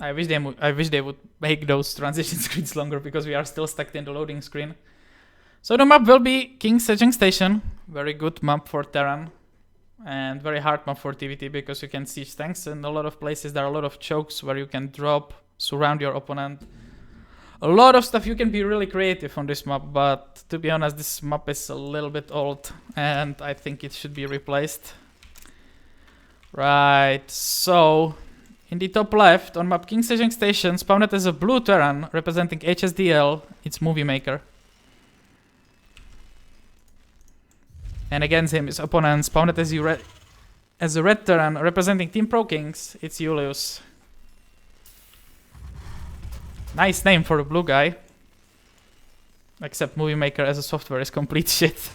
I wish they would make those transition screens longer because we are still stuck in the loading screen. So the map will be King's Hedging Station. Very good map for Terran. And very hard map for TVT because you can siege tanks in a lot of places. There are a lot of chokes where you can drop, surround your opponent. A lot of stuff. You can be really creative on this map, but to be honest, this map is a little bit old and I think it should be replaced. Right, so in the top left on map King's Hedging Station, spawned as a blue Terran representing HsDL, it's MovieMaker. And against him, his opponent spawned as a red Terran representing Team ProKingz, it's Julius. Nice name for a blue guy. Except MovieMaker as a software is complete shit.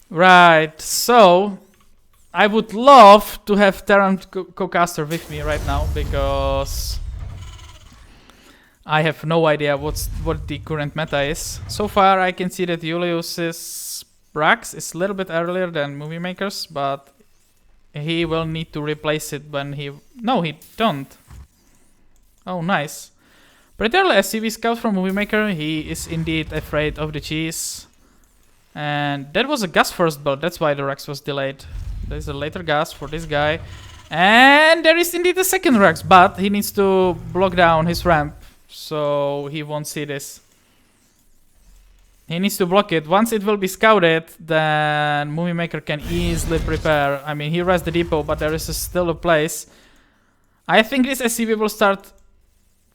Right, so I would love to have Terran co-caster with me right now because I have no idea what the current meta is. So far I can see that Julius's Brax is a little bit earlier than MovieMaker's, but he will need to replace it when he... No, he don't. Oh, nice. Pretty early SCV scout from MovieMaker. He is indeed afraid of the cheese. And that was a gas first build. That's why the Rex was delayed. There's a later gas for this guy. And there is indeed a second Rex, but he needs to block down his ramp. So he won't see this. He needs to block it. Once it will be scouted, then MovieMaker can easily prepare. I mean, he rests the depot, but there is still a place. I think this SCV will start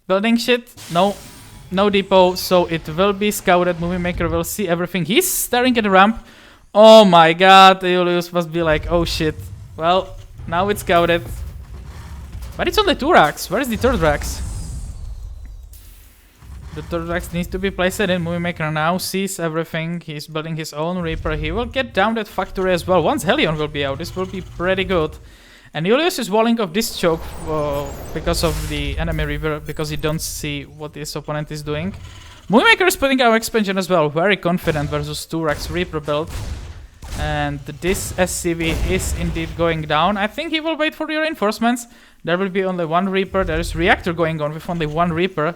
building shit. No depot, so it will be scouted. MovieMaker will see everything. He's staring at the ramp. Oh my god, Julius must be like, oh shit. Well, now it's scouted. But it's only 2 racks. Where is the third racks? The third racks needs to be placed in. MovieMaker now sees everything. He's building his own Reaper. He will get down that factory as well. Once Hellion will be out, this will be pretty good. And Julius is walling off this choke because of the enemy Reaper, because he don't see what his opponent is doing. MovieMaker is putting out expansion as well, very confident versus 2 racks Reaper build. And this SCV is indeed going down. I think he will wait for the reinforcements. There will be only 1 Reaper. There is reactor going on with only 1 Reaper.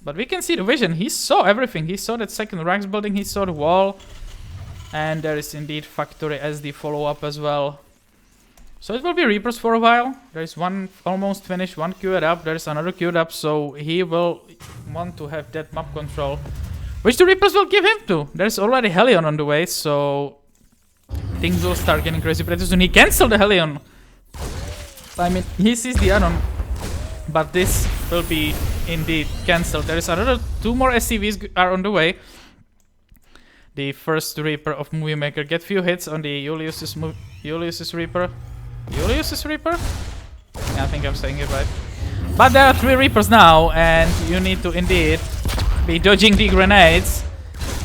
But we can see the vision. He saw everything. He saw that second racks building. He saw the wall. And there is indeed factory as the follow-up as well. So it will be Reapers for a while. There is one almost finished, one queued up. There is another queued up, so he will want to have that map control, which the Reapers will give him to. There's already Hellion on the way, so things will start getting crazy pretty soon. He cancelled the Hellion. I mean, he sees the add-on, but this will be indeed cancelled. There is another 2 more SCVs are on the way. The first Reaper of MovieMaker get few hits on the Julius's Reaper. Julius's Reaper? Yeah, I think I'm saying it right. But there are 3 Reapers now, and you need to indeed be dodging the grenades.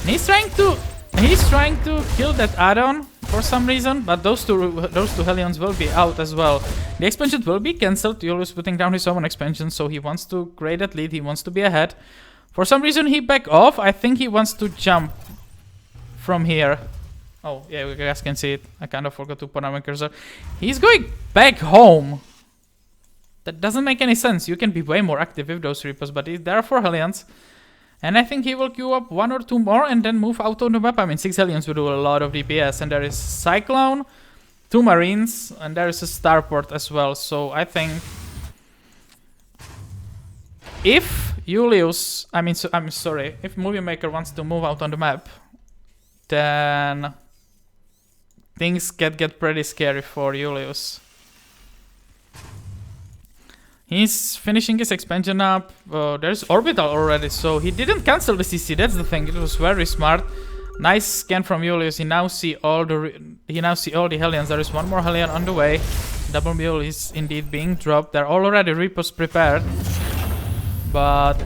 And he's trying to kill that add-on for some reason, but those two Hellions will be out as well. The expansion will be cancelled. Julius putting down his own expansion, so he wants to create that lead. He wants to be ahead. For some reason he back off. I think he wants to jump from here. Oh, yeah, you guys can see it. I kind of forgot to put on my cursor. He's going back home. That doesn't make any sense. You can be way more active with those Reapers, but there are 4 Hellions. And I think he will queue up 1 or 2 more and then move out on the map. I mean, 6 Hellions will do a lot of DPS. And there is Cyclone, 2 Marines, and there is a Starport as well. So I think if Julius... I'm sorry. If MovieMaker wants to move out on the map, then things get pretty scary for Julius. He's finishing his expansion up. There's Orbital already, so he didn't cancel the CC. That's the thing. It was very smart. Nice scan from Julius. He now see all the Hellions. There is 1 more Hellion on the way. Double Mule is indeed being dropped. There are already Reapers prepared, but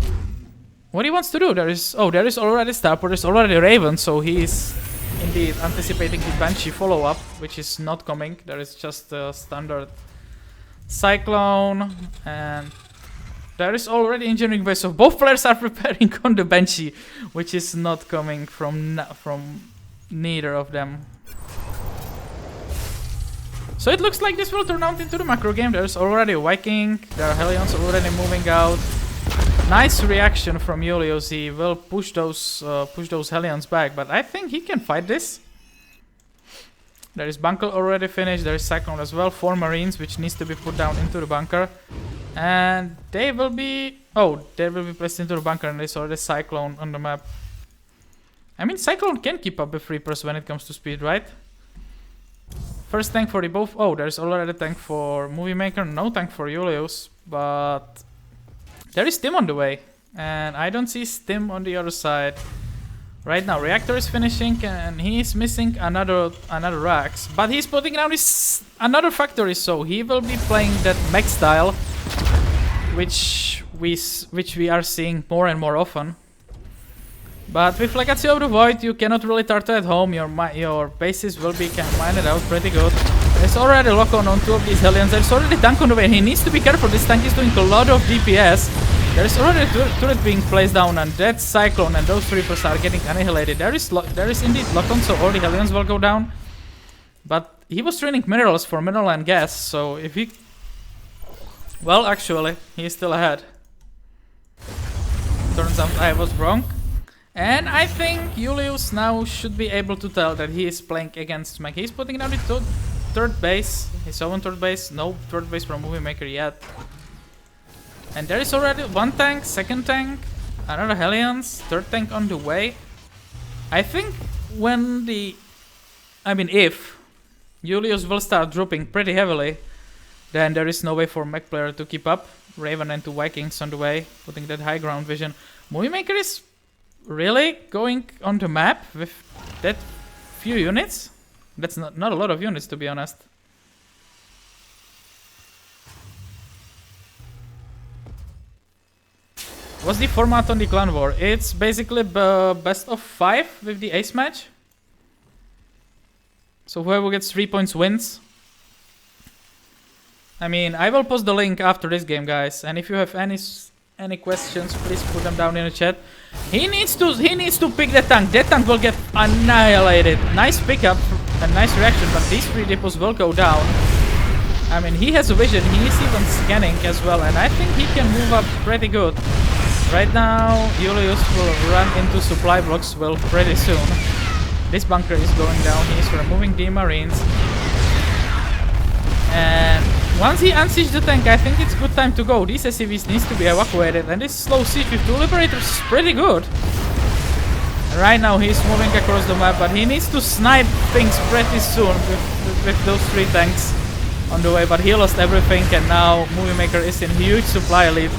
what he wants to do? There is already Starport. There's already Raven, so he is indeed anticipating the Banshee follow-up, which is not coming. There is just a standard Cyclone, and there is already engineering base, so both players are preparing on the Banshee, which is not coming from neither of them. So it looks like this will turn out into the macro game. There's already a Viking, there are Hellions already moving out. Nice reaction from Julius. He will push those Hellions back, but I think he can fight this. There is bunker already finished, there is Cyclone as well, 4 Marines which needs to be put down into the bunker. And they will be... oh, they will be placed into the bunker and there's already Cyclone on the map. I mean, Cyclone can keep up with Reapers when it comes to speed, right? First tank for the both... oh, there's already a tank for MovieMaker, no tank for Julius, but... there is Tim on the way, and I don't see Tim on the other side. Right now, Reactor is finishing and he is missing another Rax. But he's putting down his another factory, so he will be playing that mech style, which we are seeing more and more often. But with Legacy of the Void, you cannot really turtle at home. Your bases will be mined out pretty good. There's already lock on 2 of these Hellions. There's already tank on the way. He needs to be careful. This tank is doing a lot of DPS. There's already a turret being placed down, and that Cyclone and those Reapers are getting annihilated. There is indeed lock on, so all the Hellions will go down. But he was training minerals for mineral and gas, so if he... well, actually, he is still ahead. Turns out I was wrong. And I think Julius now should be able to tell that he is playing against Mech. He's putting down the third base, his own third base, no third base from MovieMaker yet. And there is already 1 tank, 2nd tank, another Hellions, 3rd tank on the way. I think when if Julius will start dropping pretty heavily, then there is no way for Mech player to keep up. Raven and 2 Vikings on the way, putting that high ground vision. MovieMaker is really going on the map with that few units? That's not a lot of units, to be honest. What's the format on the Clan War? It's basically best of 5 with the ace match. So whoever gets 3 points wins. I mean, I will post the link after this game, guys. And if you have any questions, please put them down in the chat. He needs to pick the tank. That tank will get annihilated. Nice pickup and nice reaction, but these 3 depots will go down. I mean, he has a vision. He is even scanning as well, and I think he can move up pretty good. Right now, Julius will run into supply blocks pretty soon. This bunker is going down. He is removing the Marines. And once he unsieges the tank, I think it's good time to go. These SCVs needs to be evacuated, and this slow siege with 2 Liberators is pretty good. And right now he's moving across the map, but he needs to snipe things pretty soon with those 3 tanks on the way. But he lost everything, and now MovieMaker is in huge supply lead.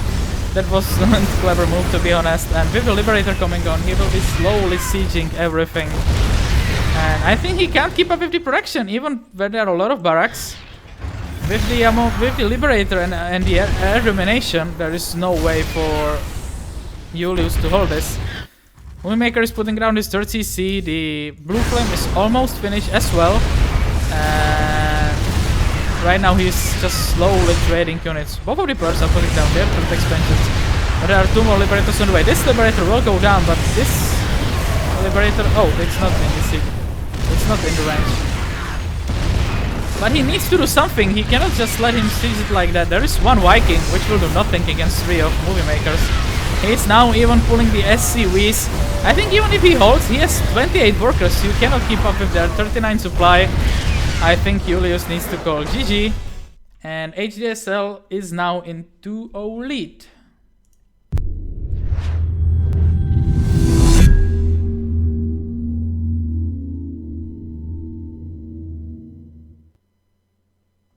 That was a clever move, to be honest. And with the Liberator coming on, he will be slowly sieging everything. And I think he can't keep up with the production, even when there are a lot of barracks. With the Liberator and the air domination, there is no way for Julius to hold this. MovieMaker is putting down his 3rd CC. The Blue Flame is almost finished as well. And right now he's just slowly trading units. Both of the players are putting down their 3rd expansions. But there are 2 more Liberators on the way. This Liberator will go down, but this Liberator... oh, it's not in the siege. It's not in the range. But he needs to do something. He cannot just let him siege it like that. There is 1 Viking, which will do nothing against 3 of MovieMakers. He's now even pulling the SCVs. I think even if he holds, he has 28 workers. You cannot keep up with their 39 supply. I think Julius needs to call GG. And HsDL is now in 2-0 lead.